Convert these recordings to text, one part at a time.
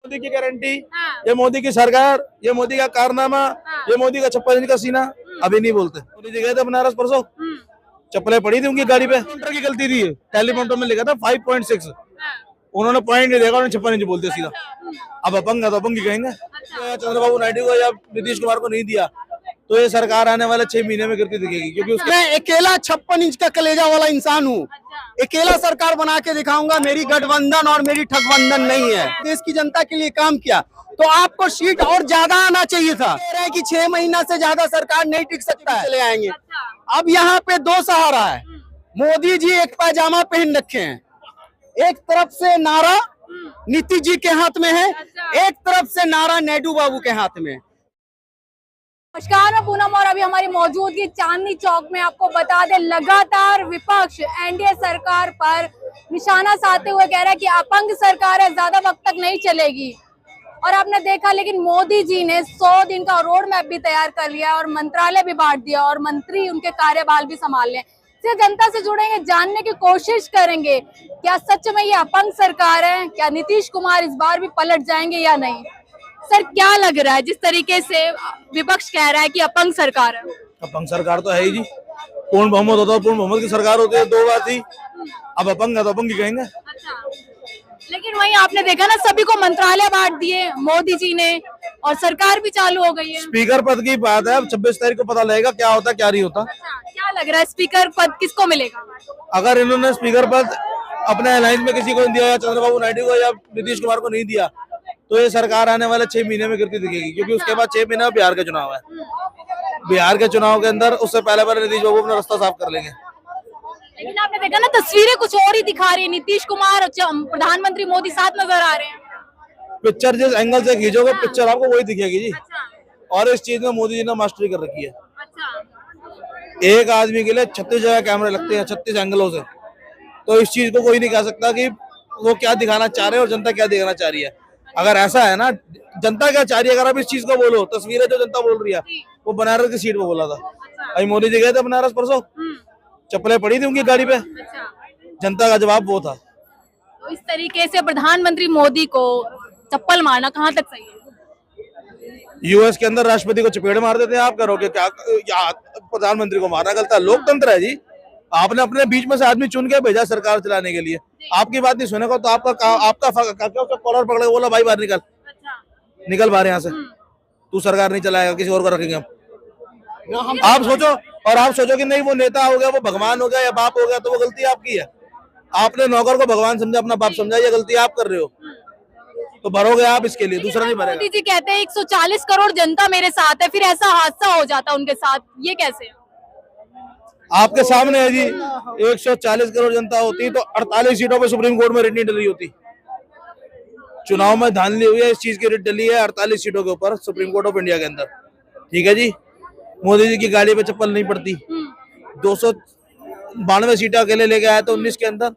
मोदी की गारंटी, ये मोदी की सरकार, ये मोदी का कारनामा, ये मोदी का 56 इंच का सीना, अभी नहीं बोलते। मोदी जी गए थे बनारस परसों, चप्पलें पड़ी थी उनकी गाड़ी पे, काउंटर की गलती थी, टेलीप्रॉम्प्टर में लिखा था 5.6, उन्होंने पॉइंट नहीं देखा, उन्होंने 56 इंच बोलते सीधा। अब अपंग है तो अपंग ही कहेंगे। चंद्रबाबू नायडू को या नीतीश कुमार को नहीं दिया तो ये सरकार आने वाले 6 महीने में गिरती दिखेगी, क्योंकि मैं अकेला 56 इंच का कलेजा वाला इंसान हूँ। अकेला सरकार बना के दिखाऊंगा। मेरी गठबंधन और मेरी ठगबंधन नहीं है। देश की जनता के लिए काम किया तो आपको सीट और ज्यादा आना चाहिए था। कह रहे हैं कि 6 महीना से ज्यादा सरकार नहीं टिक सकता है, चले आएंगे। अब यहाँ पे दो सहारा है। मोदी जी एक पायजामा पहन रखे हैं, एक तरफ से नारा नीतीश जी के हाथ में है, एक तरफ से नारा नायडू बाबू के हाथ में। नमस्कार, मैं पूनम और अभी हमारी मौजूदगी चांदनी चौक में। आपको बता दें, लगातार विपक्ष एनडीए सरकार पर निशाना साधते हुए कह रहा है कि अपंग सरकार है, ज्यादा वक्त तक नहीं चलेगी। और आपने देखा, लेकिन मोदी जी ने 100 दिन का रोड मैप भी तैयार कर लिया और मंत्रालय भी बांट दिया और मंत्री उनके कार्यभार भी संभाल लें। इससे जनता से जुड़ेंगे, जानने की कोशिश करेंगे क्या सच में ये अपंग सरकार है, क्या नीतीश कुमार इस बार भी पलट जाएंगे या नहीं। सर, क्या लग रहा है जिस तरीके से विपक्ष कह रहा है कि अपंग सरकार है? अपंग सरकार तो है ही जी, पूर्ण बहुमत होता है, पूर्ण बहुमत की सरकार होती है, 2 बार थी। अब अपंग है तो अपंग ही कहेंगे। लेकिन वहीं आपने देखा ना, सभी को मंत्रालय बांट दिए मोदी जी ने और सरकार भी चालू हो गई है। स्पीकर पद की बात है, अब 26 तारीख को पता लगेगा क्या होता क्या नहीं होता। क्या लग रहा है, स्पीकर पद किसको मिलेगा? अगर इन्होंने स्पीकर पद अपने अलायंस में किसी को नहीं दिया, या चंद्रबाबू नायडू को या नीतीश कुमार को नहीं दिया, तो ये सरकार आने वाले 6 महीने में गिरती दिखेगी, क्योंकि उसके बाद 6 महीने में बिहार का चुनाव है। बिहार के चुनाव के अंदर उससे पहले नीतीश बाबू अपना रास्ता साफ कर लेंगे। लेकिन आपने देखा ना, तस्वीरें कुछ और ही दिखा रही है। नीतीश कुमार और प्रधानमंत्री मोदी साथ नजर आ रहे हैं। पिक्चर जिस एंगल से खींचोगे पिक्चर आपको वही दिखेगी जी। और इस चीज में मोदी जी ने मास्टरी कर रखी है। एक आदमी के लिए 36 जगह कैमरे लगते हैं, 36 एंगलों से। तो इस चीज को कोई नहीं कह सकता कि वो क्या दिखाना चाह रहे हैं और जनता क्या दिखाना चाह रही है। अगर ऐसा है ना, जनता क्या चाह रही है, अगर आप इस चीज को बोलो, तस्वीरें जो जनता बोल रही है, वो बनारस की सीट पे बोला था। अभी मोदी जी गए थे बनारस परसों, चप्पलें पड़ी थी उनकी गाड़ी पे, जनता का जवाब वो था। तो इस तरीके से प्रधानमंत्री मोदी को चप्पल मारना कहाँ तक सही है? यूएस के अंदर राष्ट्रपति को चपेट मार देते हैं, आप करोगे क्या? प्रधानमंत्री को मारना गलत है? लोकतंत्र है जी। आपने अपने बीच में से आदमी चुन के भेजा सरकार चलाने के लिए, आपकी बात नहीं सुनेगा तो आपका कॉलर पकड़ के बोला भाई बाहर निकल, निकल बाहर यहाँ से, तू सरकार नहीं चलाएगा, किसी और को रखेंगे हम। आप सोचो, और आप सोचो कि नहीं वो नेता हो गया, वो भगवान हो गया या बाप हो गया, तो वो गलती आपकी है। आपने नौकर को भगवान समझा, अपना बाप समझा, ये गलती आप कर रहे हो, तो भरोगे आप इसके लिए, दूसरा नहीं भरेगा। मोदी जी कहते हैं 140 करोड़ जनता मेरे साथ है, फिर ऐसा हादसा हो जाता उनके साथ, ये कैसे? आपके सामने है जी, 140 करोड़ जनता होती तो 48 सीटों पे सुप्रीम कोर्ट में रिट नहीं डली होती। चुनाव में धांधली हुई है, इस चीज की रिट डली है 48 सीटों के ऊपर सुप्रीम कोर्ट ऑफ इंडिया के अंदर। ठीक है जी, मोदी जी की गाड़ी पे चप्पल नहीं पड़ती। 292 सीटें अकेले लेके आए तो 19 के अंदर,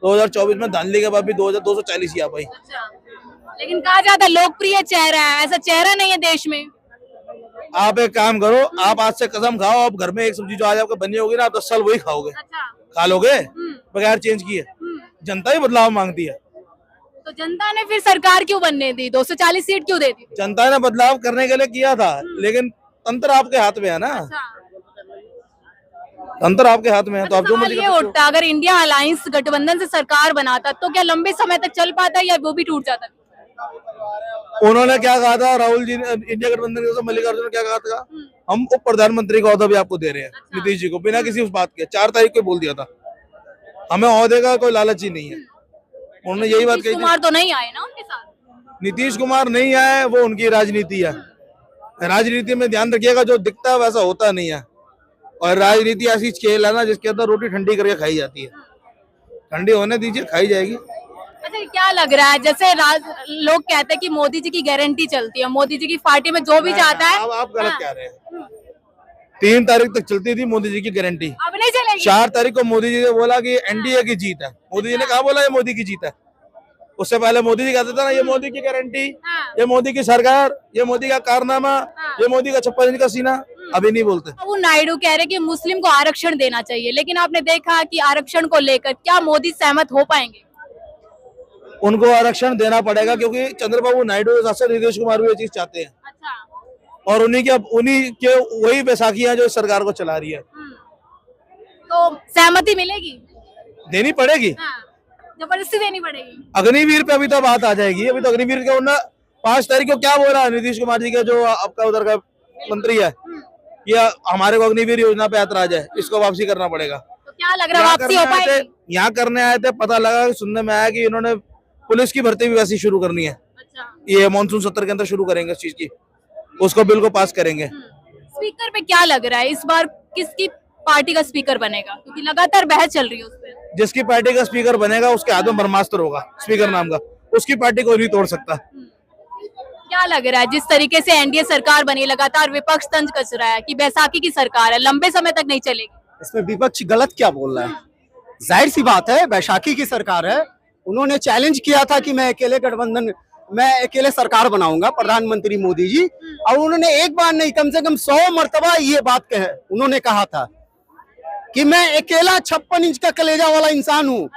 2024 में धांधली के बाद भी 240 ही आ पाई। लेकिन कहा जाता है लोकप्रिय चेहरा है, ऐसा चेहरा नहीं है देश में। आप एक काम करो, आप आज से कसम खाओ, आप घर में एक सब्जी जो आज आपको बनी होगी ना, आप 10 साल वही खाओगे। खा लोगे बगैर चेंज किए। जनता ही बदलाव मांगती है। तो जनता ने फिर सरकार क्यों बनने दी, 240 सीट क्यों दे दी? जनता ने बदलाव करने के लिए किया था, लेकिन तंत्र आपके हाथ में है ना। तंत्र आपके हाथ में है, तो आप जो मर्जी ये उठता, अगर इंडिया अलायंस गठबंधन से सरकार बनाता तो क्या लंबे समय तक चल पाता या वो भी टूट जाता? उन्होंने क्या कहा था, राहुल जी ने, इंडिया गठबंधन के मल्लिकार्जुन ने क्या कहा था, हम उप प्रधानमंत्री का ओहदा भी आपको दे रहे हैं। नीतीश जी को बिना किसी उस बात के 4 तारीख को बोल दिया था, हमें ओहदे का कोई लालच ही नहीं है। उन्होंने यही बात कही। कुमार तो नहीं आए ना उनके साथ? नीतीश कुमार नहीं आए, वो उनकी राजनीति है। राजनीति में ध्यान रखिएगा, जो दिखता है वैसा होता नहीं है। और राजनीति ऐसी खेल है ना, जिसके अंदर रोटी ठंडी करके खाई जाती है। ठंडी होने दीजिए, खाई जाएगी। अच्छा, क्या लग रहा है, जैसे लोग कहते हैं कि मोदी जी की गारंटी चलती है, मोदी जी की पार्टी में जो भी जाता है। अब आप गलत कह रहे हैं। 3 तारीख तक चलती थी मोदी जी की गारंटी, अब नहीं चलेगी। 4 तारीख को मोदी जी ने बोला कि एनडीए की जीत है। मोदी जी ने कहा बोला ये मोदी की जीत है। उससे पहले मोदी जी कहते थे ना, ये मोदी की गारंटी, ये मोदी की सरकार, ये मोदी का कारनामा, ये मोदी का 56 इंच का सीना, अभी नहीं बोलते। वो नायडू कह रहे कि मुस्लिम को आरक्षण देना चाहिए, लेकिन आपने देखा कि आरक्षण को लेकर क्या मोदी सहमत हो पाएंगे? उनको आरक्षण देना पड़ेगा, क्योंकि चंद्रबाबू नायडू के साथ साथ नीतीश कुमार भी ये चीज चाहते हैं। अच्छा। और उन्हीं के वही बैसाखियां जो इस सरकार को चला रही है। तो सहमति मिलेगी? देनी पड़ेगी, हाँ, जबरदस्ती देनी पड़ेगी। अग्निवीर पे अभी तो बात आ जाएगी। अभी तो अग्निवीर का उन्हें 5 तारीख को क्या बोल रहा है नीतीश कुमार जी का, जो आपका उधर का मंत्री है, कि हमारे को अग्निवीर योजना पे ऐतराज है, इसको वापसी करना पड़ेगा। तो क्या लग रहा है वापसी हो पाएगी? यहाँ करने आए थे, पता लगा, सुनने में आया कि इन्होंने पुलिस की भर्ती भी वैसी शुरू करनी है। अच्छा। ये मानसून सत्र के अंदर शुरू करेंगे इस चीज की, उसको बिल को पास करेंगे। स्पीकर पे क्या लग रहा है इस बार किसकी पार्टी का स्पीकर बनेगा, क्योंकि लगातार बहस चल रही है उस पर। जिसकी पार्टी का स्पीकर बनेगा उसके हाथ में ब्रह्मास्त्र होगा, स्पीकर नाम का, उसकी पार्टी कोई नहीं तोड़ सकता। क्या लग रहा है जिस तरीके से एनडीए सरकार बनी, लगातार विपक्ष तंज कस रहा है कि बैसाखी की सरकार है, लंबे समय तक नहीं चलेगी? इसमें विपक्ष गलत क्या बोल रहा है? जाहिर सी बात है, बैसाखी की सरकार है। उन्होंने चैलेंज किया था कि मैं अकेले सरकार बनाऊंगा, प्रधानमंत्री मोदी जी, और उन्होंने एक बार नहीं कम से कम 100 मर्तबा ये बात उन्होंने कहा था कि मैं अकेला 56 इंच का कलेजा वाला इंसान हूँ,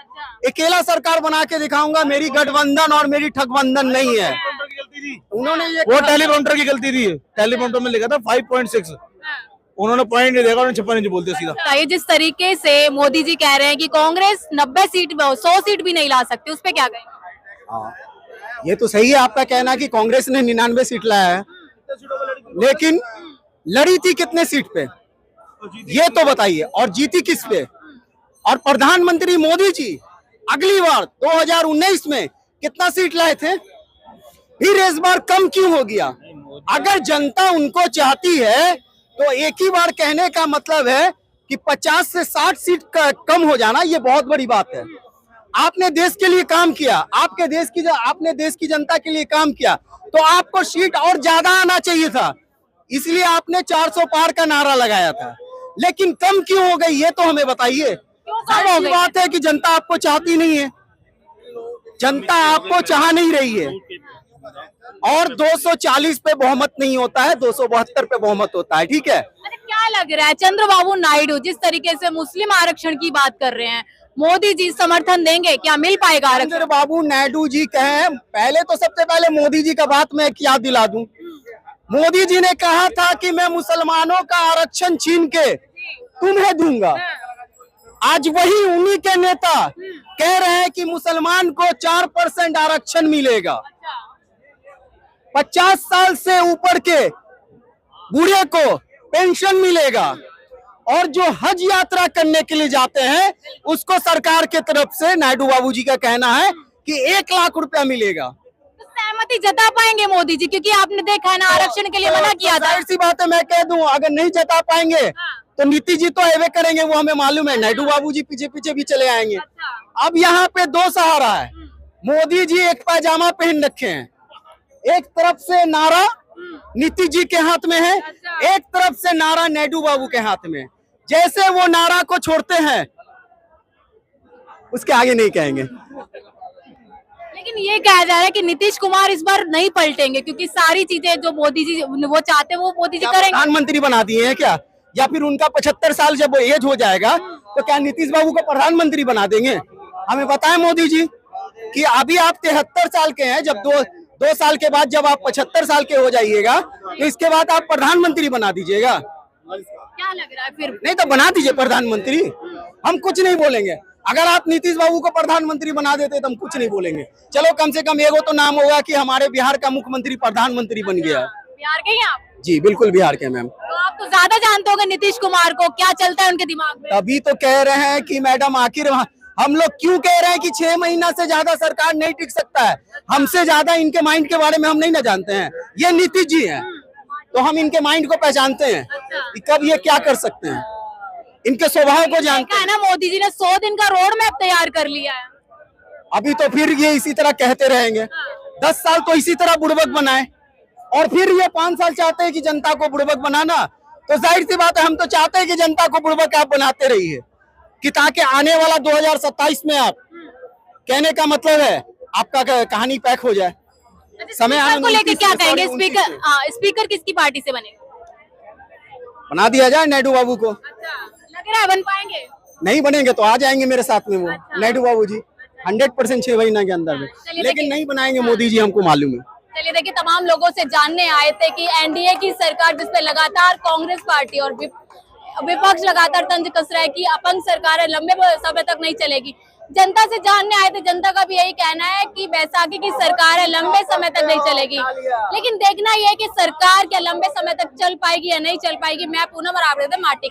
अकेला सरकार बना के दिखाऊंगा, मेरी गठबंधन और मेरी ठगबंधन नहीं है। उन्होंने ये वो टेलीप्रॉम्प्टर की गलती थी, टेलीप्रॉम्प्टर में लिखा था 5.6, उन्होंने पॉइंट नहीं देखा, उन्होंने 56 इंच बोलते सीधा। ये जिस तरीके से मोदी जी कह रहे हैं कि कांग्रेस 90 सीट 100 सीट भी नहीं ला सकती, उस पे क्या कहेंगे? हाँ, ये तो सही है आपका कहना कि कांग्रेस ने 99 सीट लाया है, लेकिन लड़ी थी कितने सीट पे ये तो बताइए, और जीती किस पे? और प्रधानमंत्री मोदी जी अगली बार 2019 में कितना सीट लाए थे, फिर इस बार कम क्यों हो गया? अगर जनता उनको चाहती है तो एक ही बार कहने का मतलब है कि 50 से 60 सीट कम हो जाना ये बहुत बड़ी बात है। आपने देश के लिए काम किया, आपने देश की जनता के लिए काम किया, तो आपको सीट और ज्यादा आना चाहिए था, इसलिए आपने 400 पार का नारा लगाया था, लेकिन कम क्यों हो गई ये तो हमें बताइए। जाहिर सी बात है कि जनता आपको चाहती नहीं है, जनता आपको चाह नहीं रही है, और 240 पे बहुमत नहीं होता है, 272 पे बहुमत होता है, ठीक है। अरे क्या लग रहा है चंद्रबाबू नायडू जिस तरीके से मुस्लिम आरक्षण की बात कर रहे हैं, मोदी जी समर्थन देंगे, क्या मिल पाएगा आरक्षण? चंद्रबाबू नायडू जी कहें, पहले तो सबसे पहले मोदी जी का बात मैं याद दिला दूं। मोदी जी ने कहा था कि मैं मुसलमानों का आरक्षण छीन के तुम्हें दूंगा। आज वही उन्हीं के नेता कह रहे हैं कि मुसलमान को 4% आरक्षण मिलेगा, 50 साल से ऊपर के बूढ़े को पेंशन मिलेगा, और जो हज यात्रा करने के लिए जाते हैं उसको सरकार के तरफ से नायडू बाबू जी का कहना है कि 1 लाख रुपया मिलेगा। तो सहमति जता पाएंगे मोदी जी, क्योंकि आपने देखा है ना आरक्षण के लिए मना किया था। जाहिर सी बात है, मैं कह दूं अगर नहीं जता पाएंगे तो नीतीश जी तो एवे करेंगे, वो हमें मालूम है, नायडू बाबू जी पीछे पीछे भी चले आएंगे। अब यहाँ पे दो सहारा है, मोदी जी एक पायजामा पहन रखे हैं, एक तरफ से नारा नीतीश जी के हाथ में है, एक तरफ से नारा नायडू बाबू के हाथ में। जैसे वो नारा को छोड़ते हैं उसके आगे नहीं कहेंगे। लेकिन ये कहा जा रहा है कि नीतीश कुमार इस बार नहीं पलटेंगे, क्योंकि सारी चीजें जो मोदी जी वो चाहते हैं वो मोदी जी करेंगे। प्रधानमंत्री बना दिए हैं क्या? या फिर उनका 75 साल जब एज हो जाएगा तो क्या नीतीश बाबू को प्रधानमंत्री बना देंगे? हमें बताएं मोदी जी कि अभी आप 73 साल के हैं, जब दो साल के बाद जब आप 75 साल के हो जाइएगा तो इसके बाद आप प्रधानमंत्री बना दीजिएगा। क्या लग रहा है फिर? नहीं तो बना दीजिए प्रधानमंत्री, हम कुछ नहीं बोलेंगे। अगर आप नीतीश बाबू को प्रधानमंत्री बना देते तो हम कुछ नहीं बोलेंगे। चलो कम से कम एगो तो नाम होगा कि हमारे बिहार का मुख्यमंत्री प्रधानमंत्री बन गया। बिहार के ही आप? जी बिल्कुल बिहार के मैम। तो आप तो ज्यादा जानते होंगे नीतीश कुमार को, क्या चलता है उनके दिमाग में? तभी तो कह रहे हैं कि मैडम आखिर हम लोग क्यों कह रहे हैं कि 6 महीना से ज्यादा सरकार नहीं टिक सकता है। हमसे ज्यादा इनके माइंड के बारे में हम नहीं ना जानते हैं, ये नीतीश जी हैं, तो हम इनके माइंड को पहचानते हैं कि कब ये क्या कर सकते हैं, इनके स्वभाव को जानते हैं ना। मोदी जी ने 100 दिन का रोड मैप तैयार कर लिया है। अभी तो फिर ये इसी तरह कहते रहेंगे, 10 साल तो इसी तरह बुड़बक बनाए, और फिर ये 5 साल चाहते हैं कि जनता को बुड़बक बनाना। तो जाहिर सी बात है, हम तो चाहते हैं कि जनता को बुड़बक आप बनाते रहिए, कि ताकि आने वाला 2027 में आप, कहने का मतलब है आपका कहानी पैक हो जाए। समय को लेकर क्या कहेंगे? स्पीकर किसकी पार्टी से बनेगा? बना दिया जाए नायडू बाबू को। अच्छा, लग रहा है बन पाएंगे? नहीं बनेंगे तो आ जाएंगे मेरे साथ में वो नायडू बाबू जी। 100% 6 महीना के अंदर में, चलिए लेकिन देखिए। नहीं बनाएंगे मोदी जी, हमको मालूम है। चलिए देखिए, तमाम लोगों से जानने आए थे कि एनडीए की सरकार जिसपे लगातार कांग्रेस पार्टी और विपक्ष लगातार तंज कस रहा है कि अपंग सरकार है, लंबे समय तक नहीं चलेगी। जनता से जानने आए थे, जनता का भी यही कहना है कि बैसाखी की सरकार है, लंबे समय तक नहीं चलेगी। लेकिन देखना यह है कि सरकार क्या लंबे समय तक चल पाएगी या नहीं चल पाएगी। मैं पूनम और आप माटी के